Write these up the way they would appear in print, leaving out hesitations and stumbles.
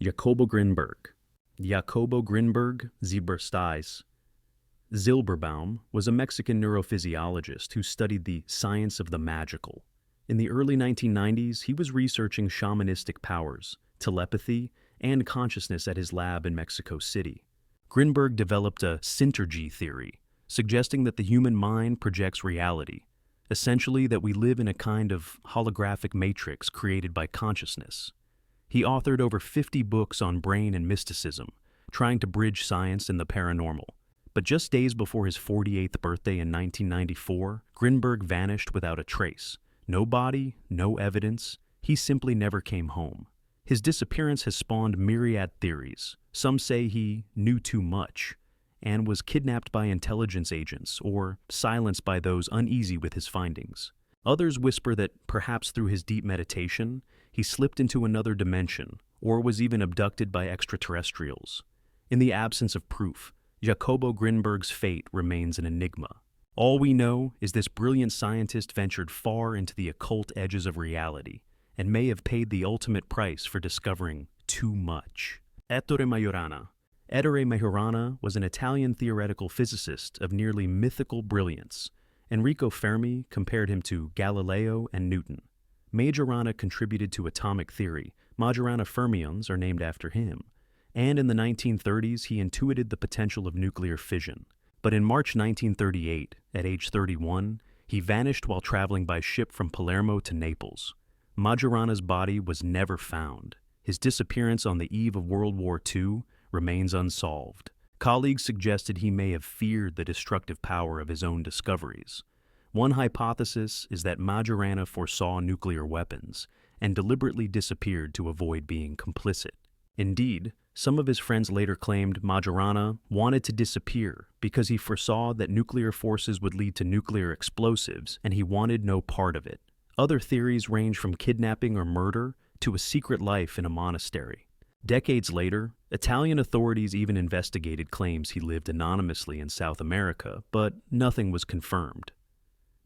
Jacobo Grinberg. Jacobo Grinberg Zilberstein Zilberbaum was a Mexican neurophysiologist who studied the science of the magical. In the early 1990s, he was researching shamanistic powers, telepathy, and consciousness at his lab in Mexico City. Grinberg developed a synergy theory, suggesting that the human mind projects reality, essentially that we live in a kind of holographic matrix created by consciousness. He authored over 50 books on brain and mysticism, trying to bridge science and the paranormal. But just days before his 48th birthday in 1994, Grinberg vanished without a trace. No body, no evidence. He simply never came home. His disappearance has spawned myriad theories. Some say he knew too much and was kidnapped by intelligence agents or silenced by those uneasy with his findings. Others whisper that perhaps through his deep meditation, he slipped into another dimension or was even abducted by extraterrestrials. In the absence of proof, Jacobo Grinberg's fate remains an enigma. All we know is this brilliant scientist ventured far into the occult edges of reality and may have paid the ultimate price for discovering too much. Ettore Majorana. Ettore Majorana was an Italian theoretical physicist of nearly mythical brilliance. Enrico Fermi compared him to Galileo and Newton. Majorana contributed to atomic theory. Majorana fermions are named after him. And in the 1930s, he intuited the potential of nuclear fission. But in March 1938, at age 31, he vanished while traveling by ship from Palermo to Naples. Majorana's body was never found. His disappearance on the eve of World War II remains unsolved. Colleagues suggested he may have feared the destructive power of his own discoveries. One hypothesis is that Majorana foresaw nuclear weapons and deliberately disappeared to avoid being complicit. Indeed, some of his friends later claimed Majorana wanted to disappear because he foresaw that nuclear forces would lead to nuclear explosives and he wanted no part of it. Other theories range from kidnapping or murder to a secret life in a monastery. Decades later, Italian authorities even investigated claims he lived anonymously in South America, but nothing was confirmed.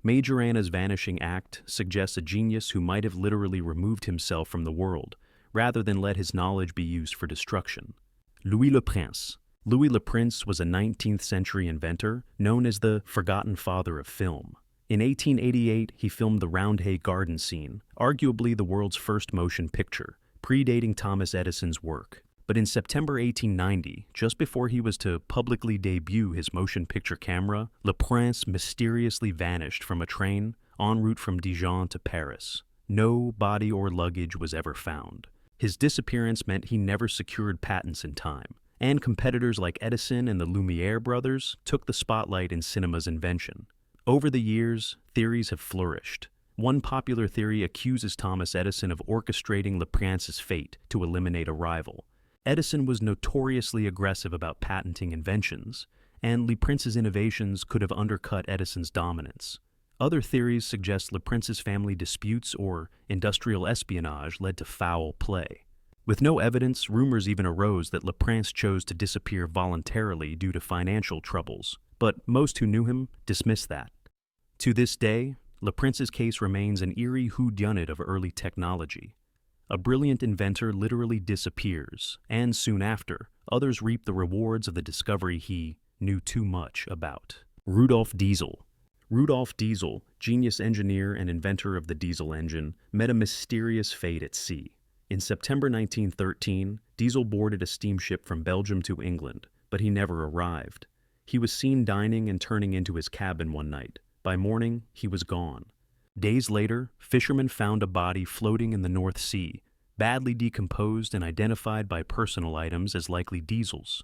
Majorana's vanishing act suggests a genius who might have literally removed himself from the world, rather than let his knowledge be used for destruction. Louis Le Prince. Louis Le Prince was a 19th century inventor known as the forgotten father of film. In 1888, he filmed the Roundhay Garden scene, arguably the world's first motion picture, predating Thomas Edison's work. But in September 1890, just before he was to publicly debut his motion picture camera, Le Prince mysteriously vanished from a train en route from Dijon to Paris. No body or luggage was ever found. His disappearance meant he never secured patents in time, and competitors like Edison and the Lumiere brothers took the spotlight in cinema's invention. Over the years, theories have flourished. One popular theory accuses Thomas Edison of orchestrating Le Prince's fate to eliminate a rival. Edison was notoriously aggressive about patenting inventions, and Le Prince's innovations could have undercut Edison's dominance. Other theories suggest Le Prince's family disputes or industrial espionage led to foul play. With no evidence, rumors even arose that Le Prince chose to disappear voluntarily due to financial troubles, but most who knew him dismissed that. To this day, Le Prince's case remains an eerie whodunit of early technology. A brilliant inventor literally disappears, and soon after, others reap the rewards of the discovery he knew too much about. Rudolf Diesel. Rudolf Diesel, genius engineer and inventor of the diesel engine, met a mysterious fate at sea. In September 1913, Diesel boarded a steamship from Belgium to England, but he never arrived. He was seen dining and turning into his cabin one night. By morning, he was gone. Days later, fishermen found a body floating in the North Sea, badly decomposed and identified by personal items as likely Diesel's.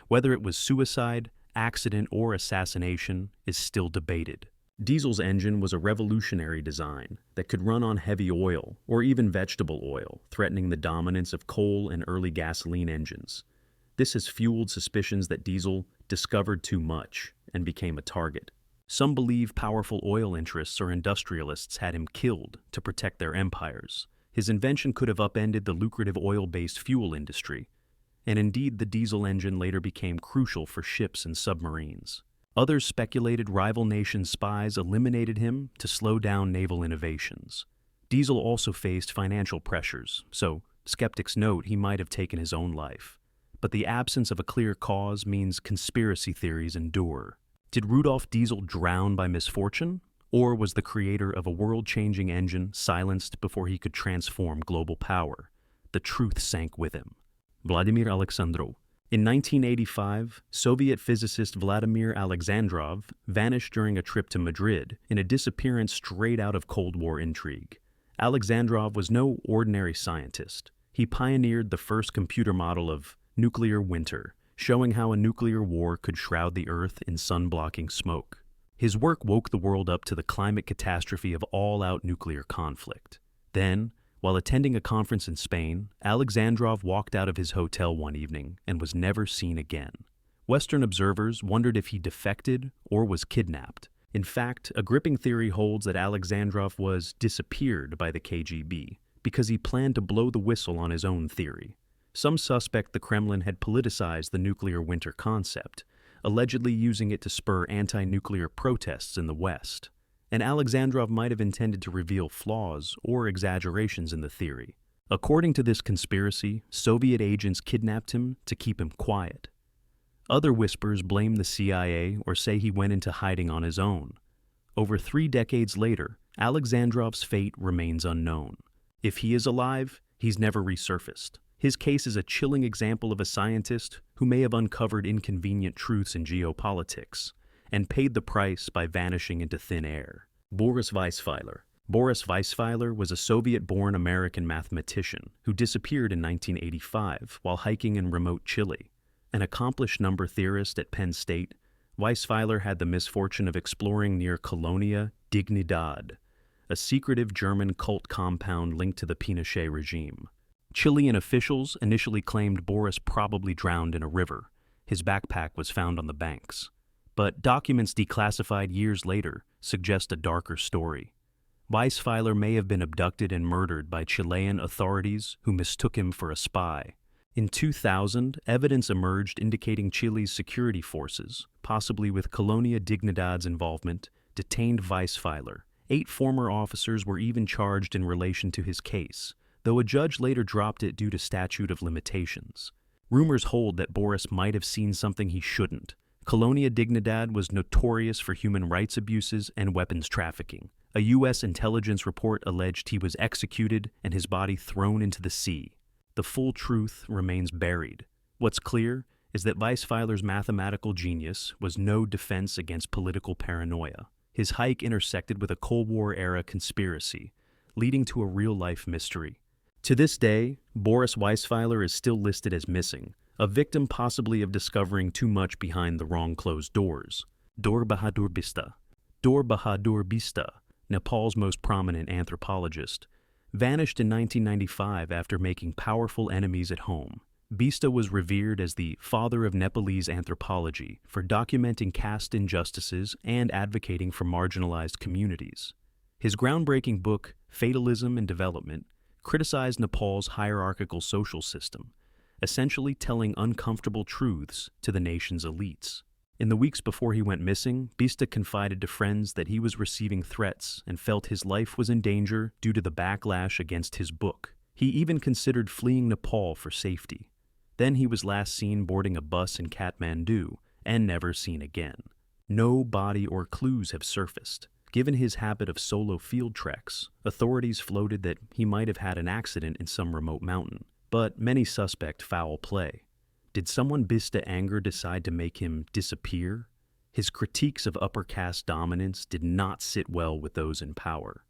Whether it was suicide, accident, or assassination is still debated. Diesel's engine was a revolutionary design that could run on heavy oil or even vegetable oil, threatening the dominance of coal and early gasoline engines. This has fueled suspicions that Diesel discovered too much and became a target. Some believe powerful oil interests or industrialists had him killed to protect their empires. His invention could have upended the lucrative oil-based fuel industry, and indeed the diesel engine later became crucial for ships and submarines. Others speculated rival nation spies eliminated him to slow down naval innovations. Diesel also faced financial pressures, so Skeptics note he might have taken his own life. But the absence of a clear cause means conspiracy theories endure. Did Rudolf Diesel drown by misfortune? Or was the creator of a world-changing engine silenced before he could transform global power? The truth sank with him. Vladimir Alexandrov. In 1985, Soviet physicist Vladimir Alexandrov vanished during a trip to Madrid in a disappearance straight out of Cold War intrigue. Alexandrov was no ordinary scientist. He pioneered the first computer model of nuclear winter, showing how a nuclear war could shroud the Earth in sun-blocking smoke. His work woke the world up to the climate catastrophe of all-out nuclear conflict. Then, while attending a conference in Spain, Alexandrov walked out of his hotel one evening and was never seen again. Western observers wondered if he defected or was kidnapped. In fact, a gripping theory holds that Alexandrov was disappeared by the KGB because he planned to blow the whistle on his own theory. Some suspect the Kremlin had politicized the nuclear winter concept, allegedly using it to spur anti-nuclear protests in the West. And Alexandrov might have intended to reveal flaws or exaggerations in the theory. According to this conspiracy, Soviet agents kidnapped him to keep him quiet. Other whispers blame the CIA or say he went into hiding on his own. Over 3 decades later, Alexandrov's fate remains unknown. If he is alive, he's never resurfaced. His case is a chilling example of a scientist who may have uncovered inconvenient truths in geopolitics and paid the price by vanishing into thin air. Boris Weisweiler. Boris Weisweiler was a Soviet-born American mathematician who disappeared in 1985 while hiking in remote Chile. An accomplished number theorist at Penn State, Weisweiler had the misfortune of exploring near Colonia Dignidad, a secretive German cult compound linked to the Pinochet regime. Chilean officials initially claimed Boris probably drowned in a river. His backpack was found on the banks. But documents declassified years later suggest a darker story. Weisweiler may have been abducted and murdered by Chilean authorities who mistook him for a spy. In 2000, evidence emerged indicating Chile's security forces, possibly with Colonia Dignidad's involvement, detained Weisweiler. 8 former officers were even charged in relation to his case, though a judge later dropped it due to statute of limitations. Rumors hold that Boris might have seen something he shouldn't. Colonia Dignidad was notorious for human rights abuses and weapons trafficking. A U.S. intelligence report alleged he was executed and his body thrown into the sea. The full truth remains buried. What's clear is that Weisweiler's mathematical genius was no defense against political paranoia. His hike intersected with a Cold War-era conspiracy, leading to a real-life mystery. To this day, Boris Weisweiler is still listed as missing, a victim possibly of discovering too much behind the wrong closed doors. Dor Bahadur Bista. Dor Bahadur Bista, Nepal's most prominent anthropologist, vanished in 1995 after making powerful enemies at home. Bista was revered as the father of Nepalese anthropology for documenting caste injustices and advocating for marginalized communities. His groundbreaking book, Fatalism and Development, criticized Nepal's hierarchical social system, essentially telling uncomfortable truths to the nation's elites. In the weeks before he went missing, Bista confided to friends that he was receiving threats and felt his life was in danger due to the backlash against his book. He even considered fleeing Nepal for safety. Then he was last seen boarding a bus in Kathmandu and never seen again. No body or clues have surfaced. Given his habit of solo field treks, authorities floated that he might have had an accident in some remote mountain, but many suspect foul play. Did someone Bista anger decide to make him disappear? His critiques of upper caste dominance did not sit well with those in power.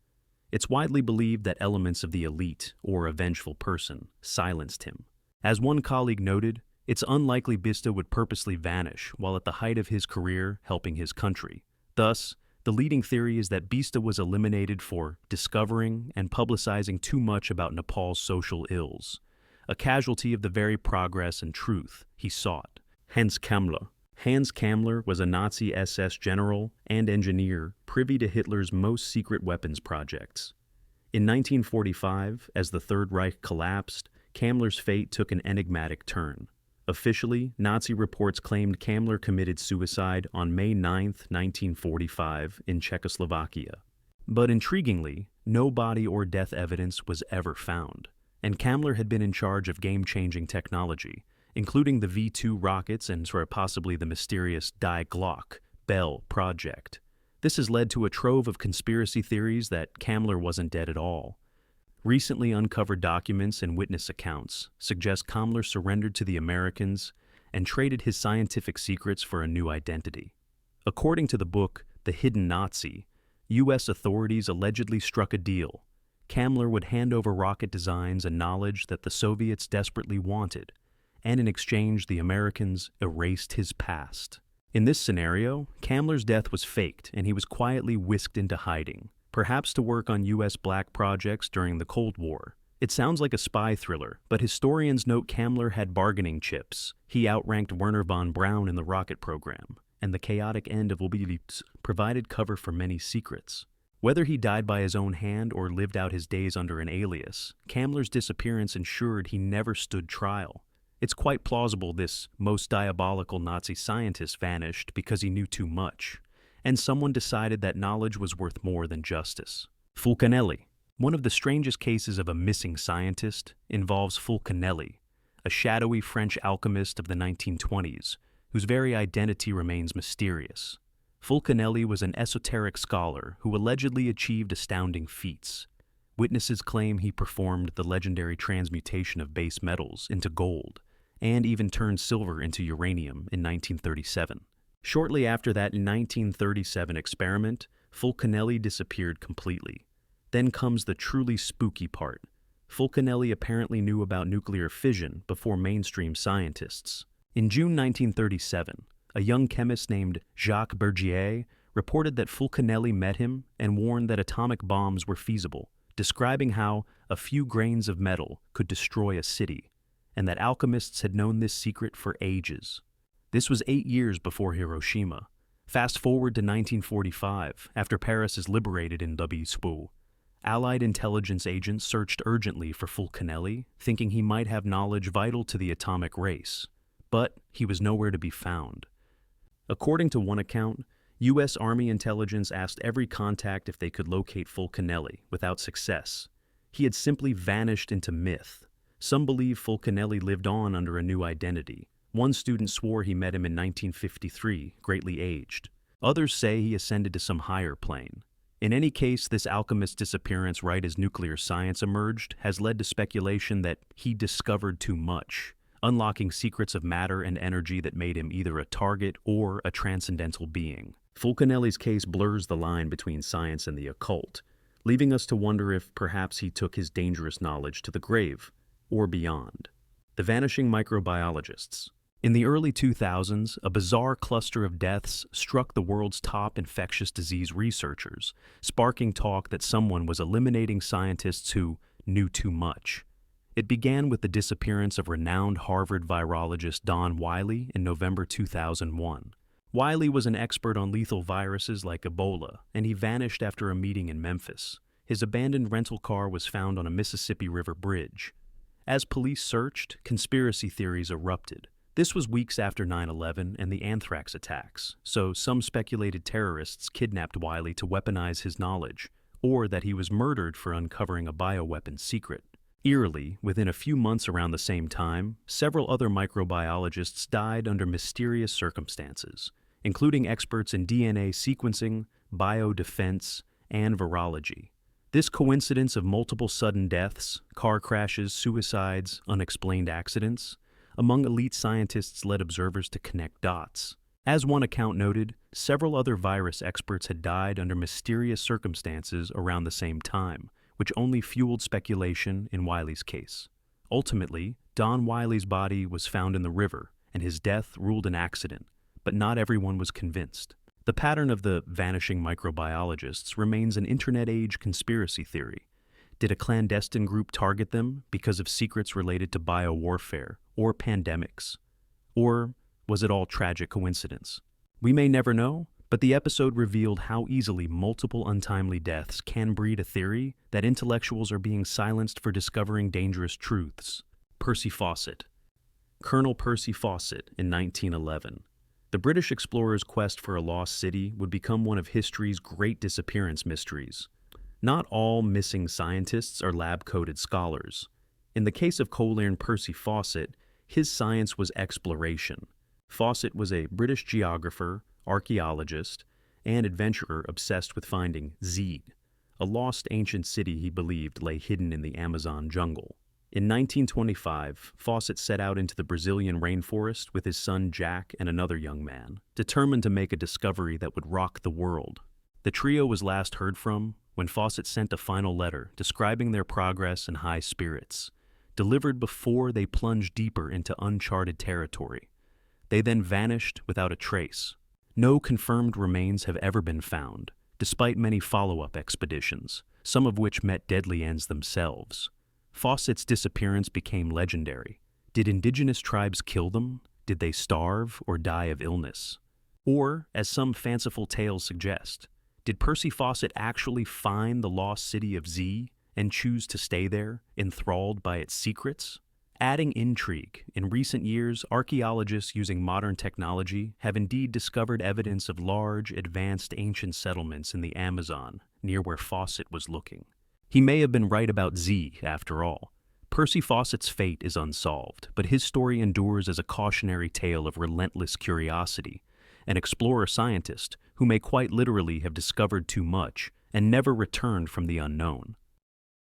It's widely believed that elements of the elite, or a vengeful person, silenced him. As one colleague noted, it's unlikely Bista would purposely vanish while at the height of his career helping his country. Thus, the leading theory is that Bista was eliminated for discovering and publicizing too much about Nepal's social ills, a casualty of the very progress and truth he sought. Hans Kammler. Hans Kammler was a Nazi SS general and engineer privy to Hitler's most secret weapons projects. In 1945, as the Third Reich collapsed, Kammler's fate took an enigmatic turn. Officially, Nazi reports claimed Kammler committed suicide on May 9, 1945, in Czechoslovakia. But intriguingly, no body or death evidence was ever found. and Kamler had been in charge of game-changing technology, including the V-2 rockets and possibly the mysterious Die Glock Bell project. This has led to a trove of conspiracy theories that Kamler wasn't dead at all. Recently uncovered documents and witness accounts suggest Kamler surrendered to the Americans and traded his scientific secrets for a new identity. According to the book The Hidden Nazi, U.S. authorities allegedly struck a deal. Kamler would hand over rocket designs and knowledge that the Soviets desperately wanted, and in exchange the Americans erased his past. In this scenario, Kamler's death was faked and he was quietly whisked into hiding, perhaps to work on U.S. black projects during the Cold War. It sounds like a spy thriller, but historians note Kamler had bargaining chips. He outranked Wernher von Braun in the rocket program, and the chaotic end of Oberlipz provided cover for many secrets. Whether he died by his own hand or lived out his days under an alias, Kamler's disappearance ensured he never stood trial. It's quite plausible this most diabolical Nazi scientist vanished because he knew too much, and someone decided that knowledge was worth more than justice. Fulcanelli. One of the strangest cases of a missing scientist involves Fulcanelli, a shadowy French alchemist of the 1920s, whose very identity remains mysterious. Fulcanelli was an esoteric scholar who allegedly achieved astounding feats. Witnesses claim he performed the legendary transmutation of base metals into gold, and even turned silver into uranium in 1937. Shortly after that 1937 experiment, Fulcanelli disappeared completely. Then comes the truly spooky part. Fulcanelli apparently knew about nuclear fission before mainstream scientists. In June 1937, a young chemist named Jacques Bergier reported that Fulcanelli met him and warned that atomic bombs were feasible, describing how a few grains of metal could destroy a city, and that alchemists had known this secret for ages. This was 8 years before Hiroshima. Fast forward to 1945, after Paris is liberated in Oberlipz. Allied intelligence agents searched urgently for Fulcanelli, thinking he might have knowledge vital to the atomic race. But he was nowhere to be found. According to one account, U.S. Army intelligence asked every contact if they could locate Fulcanelli, without success. He had simply vanished into myth. Some believe Fulcanelli lived on under a new identity. One student swore he met him in 1953, greatly aged. Others say he ascended to some higher plane. In any case, this alchemist's disappearance right as nuclear science emerged has led to speculation that he discovered too much, unlocking secrets of matter and energy that made him either a target or a transcendental being. Fulcanelli's case blurs the line between science and the occult, leaving us to wonder if perhaps he took his dangerous knowledge to the grave, or beyond. The vanishing microbiologists. In the early 2000s, a bizarre cluster of deaths struck the world's top infectious disease researchers, sparking talk that someone was eliminating scientists who knew too much. It began with the disappearance of renowned Harvard virologist Don Wiley in November 2001. Wiley was an expert on lethal viruses like Ebola, and he vanished after a meeting in Memphis. His abandoned rental car was found on a Mississippi River bridge. As police searched, conspiracy theories erupted. This was weeks after 9/11 and the anthrax attacks, so some speculated terrorists kidnapped Wiley to weaponize his knowledge, or that he was murdered for uncovering a bioweapon secret. Eerily, within a few months around the same time, several other microbiologists died under mysterious circumstances, including experts in DNA sequencing, biodefense, and virology. This coincidence of multiple sudden deaths, car crashes, suicides, unexplained accidents, among elite scientists led observers to connect dots. As one account noted, several other virus experts had died under mysterious circumstances around the same time, which only fueled speculation in Wiley's case. Ultimately, Don Wiley's body was found in the river, and his death ruled an accident, but not everyone was convinced. The pattern of the vanishing microbiologists remains an internet-age conspiracy theory. Did a clandestine group target them because of secrets related to biowarfare or pandemics? Or was it all tragic coincidence? We may never know, but the episode revealed how easily multiple untimely deaths can breed a theory that intellectuals are being silenced for discovering dangerous truths. Percy Fawcett. Colonel Percy Fawcett in 1911. The British explorer's quest for a lost city would become one of history's great disappearance mysteries. Not all missing scientists are lab-coated scholars. In the case of Coleraine Percy Fawcett, his science was exploration. Fawcett was a British geographer, archaeologist, and adventurer obsessed with finding Zeed, a lost ancient city he believed lay hidden in the Amazon jungle. In 1925, Fawcett set out into the Brazilian rainforest with his son Jack and another young man, determined to make a discovery that would rock the world. The trio was last heard from when Fawcett sent a final letter describing their progress and high spirits, delivered before they plunged deeper into uncharted territory. They then vanished without a trace. No confirmed remains have ever been found, despite many follow-up expeditions, some of which met deadly ends themselves. Fawcett's disappearance became legendary. Did indigenous tribes kill them? Did they starve or die of illness? Or, as some fanciful tales suggest, did Percy Fawcett actually find the lost city of Z and choose to stay there, enthralled by its secrets? Adding intrigue, in recent years, archaeologists using modern technology have indeed discovered evidence of large, advanced ancient settlements in the Amazon, near where Fawcett was looking. He may have been right about Z, after all. Percy Fawcett's fate is unsolved, but his story endures as a cautionary tale of relentless curiosity, an explorer-scientist who may quite literally have discovered too much and never returned from the unknown.